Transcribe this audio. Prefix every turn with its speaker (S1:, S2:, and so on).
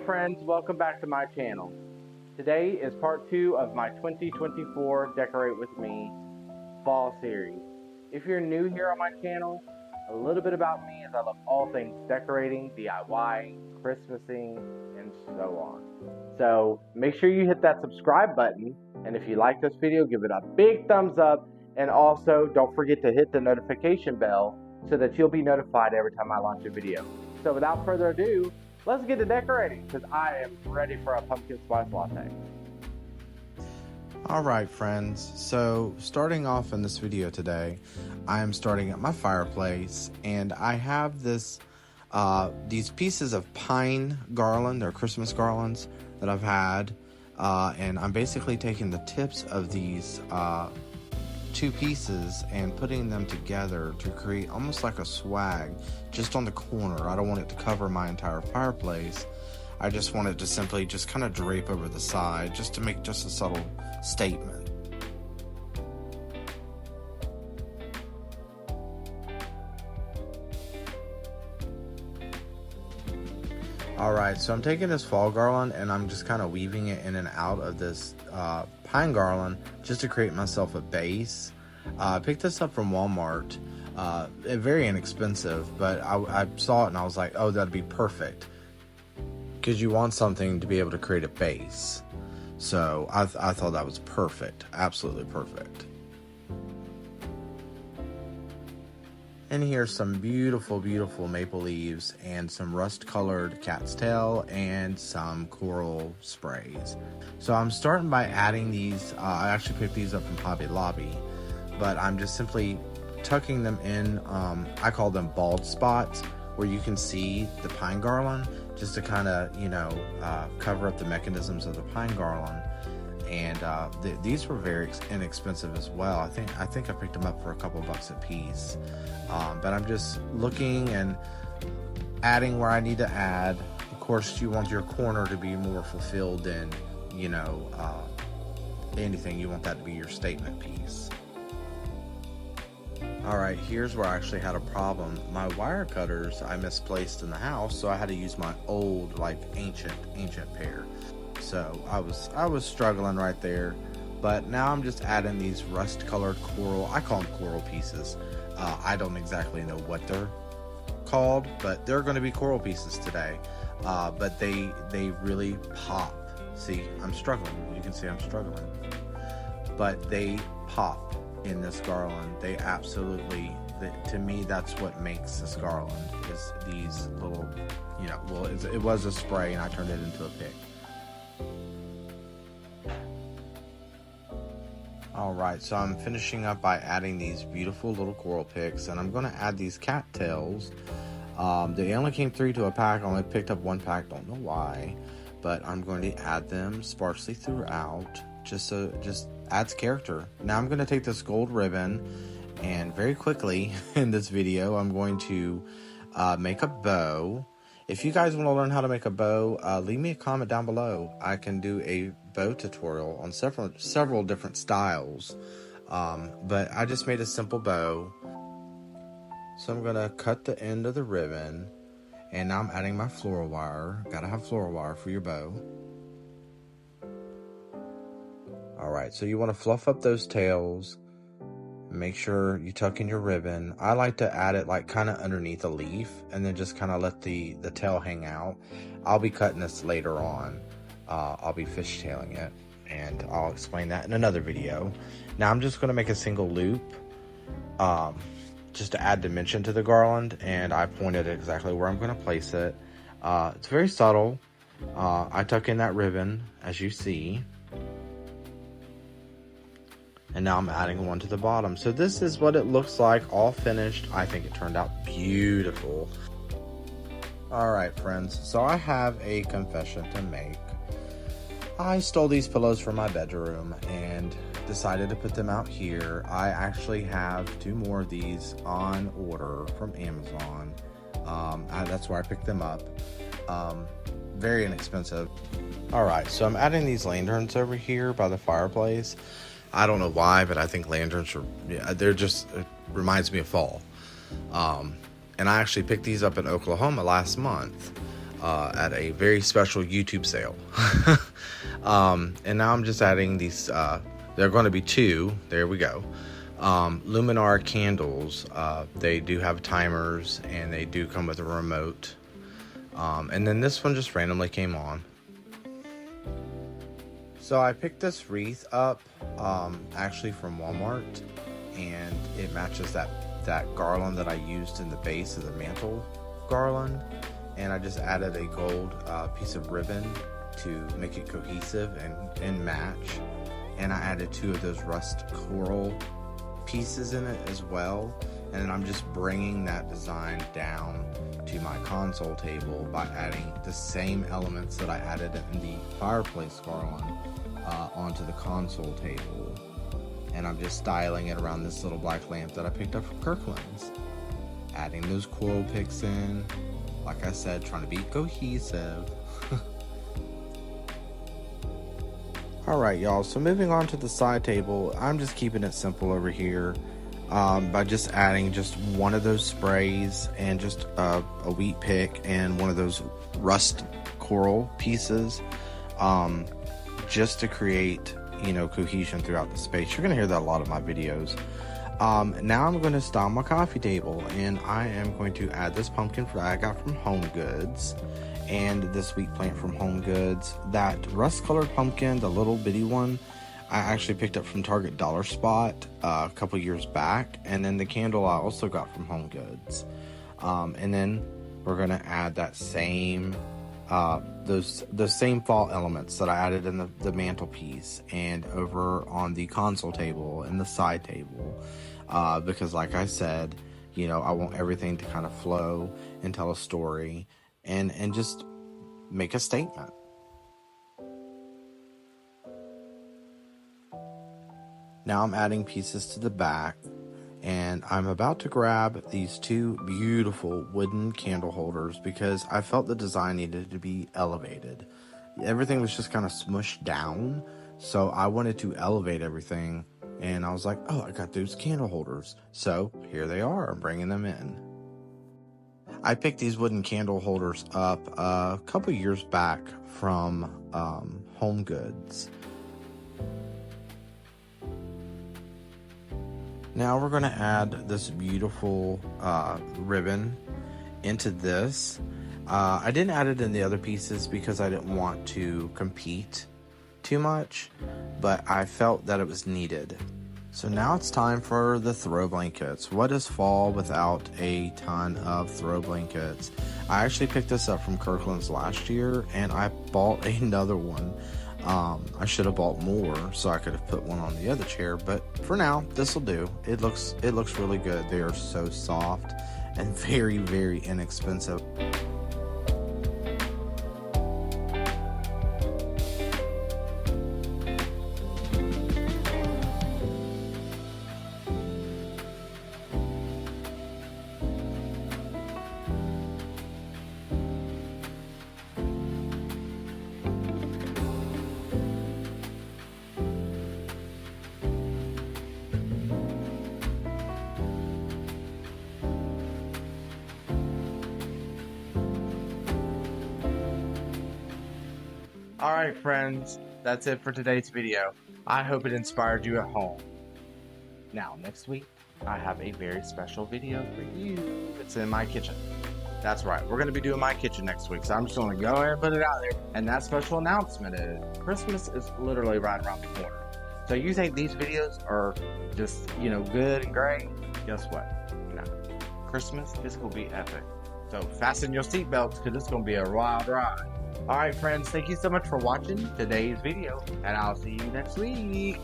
S1: friends, welcome back to my channel. Today is part 2 of my 2024 Decorate With Me fall series. If you're new here on my channel, a little bit about me is I love all things decorating, DIY, Christmasing, and so on. So make sure you hit that subscribe button, and if you like this video, give it a big thumbs up, and also don't forget to hit the notification bell so that you'll be notified every time I launch a video. So without further ado, let's get to decorating, because I am ready for a pumpkin spice latte.
S2: Alright friends, so starting off in this video today, I am starting at my fireplace, and I have these pieces of pine garland, or Christmas garlands, that I've had, and I'm basically taking the tips of these two pieces and putting them together to create almost like a swag just on the corner. I don't want it to cover my entire fireplace. I just want it to simply just kind of drape over the side just to make just a subtle statement. Alright, so I'm taking this fall garland and I'm just kind of weaving it in and out of this pine garland just to create myself a base. I picked this up from Walmart. Very inexpensive, but I saw it and I was like, oh, that'd be perfect. Because you want something to be able to create a base. So I thought that was perfect. Absolutely perfect. And here's some beautiful, beautiful maple leaves and some rust-colored cat's tail and some coral sprays. So I'm starting by adding these. I actually picked these up from Hobby Lobby, but I'm just simply tucking them in. I call them bald spots, where you can see the pine garland, just to kind of, cover up the mechanisms of the pine garland. And these were very inexpensive as well. I think I picked them up for a couple bucks a piece. But I'm just looking and adding where I need to add. Of course, you want your corner to be more fulfilled than, anything. You want that to be your statement piece. Alright, here's where I actually had a problem. My wire cutters I misplaced in the house, so I had to use my old, ancient pair. So I was struggling right there, but now I'm just adding these rust-colored coral. I call them coral pieces. I don't exactly know what they're called, but they're going to be coral pieces today. But they really pop. See, I'm struggling. You can see I'm struggling, but they pop in this garland. They absolutely, to me, that's what makes this garland, is these little, it was a spray and I turned it into a pick. Alright, so I'm finishing up by adding these beautiful little coral picks, and I'm going to add these cattails. They only came 3 to a pack. I only picked up 1 pack, don't know why, but I'm going to add them sparsely throughout, just adds character. Now I'm going to take this gold ribbon, and very quickly in this video I'm going to make a bow. If you guys want to learn how to make a bow, leave me a comment down below. I can do a bow tutorial on several different styles, but I just made a simple bow. So I'm gonna cut the end of the ribbon, and now I'm adding my floral wire. Gotta have floral wire for your bow. Alright, so you want to fluff up those tails. Make sure you tuck in your ribbon. I like to add it kind of underneath a leaf, and then just kind of let the tail hang out. I'll be cutting this later on. I'll be fishtailing it, and I'll explain that in another video. Now I'm just going to make a single loop, just to add dimension to the garland, and I pointed exactly where I'm going to place it. It's very subtle. I tuck in that ribbon, as you see. And now I'm adding one to the bottom. So this is what it looks like, all finished. I think it turned out beautiful. Alright friends, so I have a confession to make. I stole these pillows from my bedroom and decided to put them out here. I actually have 2 more of these on order from Amazon. That's where I picked them up. Very inexpensive. Alright, so I'm adding these lanterns over here by the fireplace. I don't know why, but I think lanterns it reminds me of fall. And I actually picked these up in Oklahoma last month. at a very special YouTube sale. And now I'm just adding these, they're going to be 2, there we go, Luminar candles. They do have timers and they do come with a remote. And then this one just randomly came on. So I picked this wreath up actually from Walmart, and it matches that garland that I used in the base of the mantle garland, and I just added a gold piece of ribbon to make it cohesive and match, and I added 2 of those rust coral pieces in it as well. And then I'm just bringing that design down to my console table by adding the same elements that I added in the fireplace garland onto the console table. And I'm just styling it around this little black lamp that I picked up from Kirkland's. Adding those coral picks in, like I said, trying to be cohesive. Alright y'all, so moving on to the side table, I'm just keeping it simple over here by just adding just one of those sprays and just a wheat pick and one of those rust coral pieces, just to create, you know, cohesion throughout the space. You're going to hear that a lot of my videos. Now I'm going to style my coffee table, and I am going to add this pumpkin I got from Home Goods, and this sweet plant from Home Goods. That rust colored pumpkin, the little bitty one, I actually picked up from Target Dollar Spot a couple years back, and then the candle I also got from Home Goods. And then we're gonna add that same those same fall elements that I added in the mantelpiece and over on the console table and the side table, because like I said, you know, I want everything to kind of flow and tell a story and just make a statement. Now I'm adding pieces to the back, and I'm about to grab these 2 beautiful wooden candle holders because I felt the design needed to be elevated. Everything was just kind of smushed down, so I wanted to elevate everything, and I was like, oh, I got those candle holders. So here they are, I'm bringing them in. I picked these wooden candle holders up a couple years back from Home Goods. Now we're going to add this beautiful ribbon into this. I didn't add it in the other pieces because I didn't want to compete too much, but I felt that it was needed. So now it's time for the throw blankets. What is fall without a ton of throw blankets? I actually picked this up from Kirkland's last year, and I bought another one. I should have bought more so I could have put one on the other chair, but for now this will do. It looks really good. They are so soft and very, very inexpensive.
S1: Alright friends, that's it for today's video. I hope it inspired you at home. Now next week, I have a very special video for you. It's in my kitchen. That's right, we're going to be doing my kitchen next week, so I'm just going to go ahead and put it out there. And that special announcement is, Christmas is literally right around the corner. So you think these videos are just, you know, good and great? Guess what? No. Christmas is going to be epic. So fasten your seatbelts because it's going to be a wild ride. Alright friends, thank you so much for watching today's video, and I'll see you next week.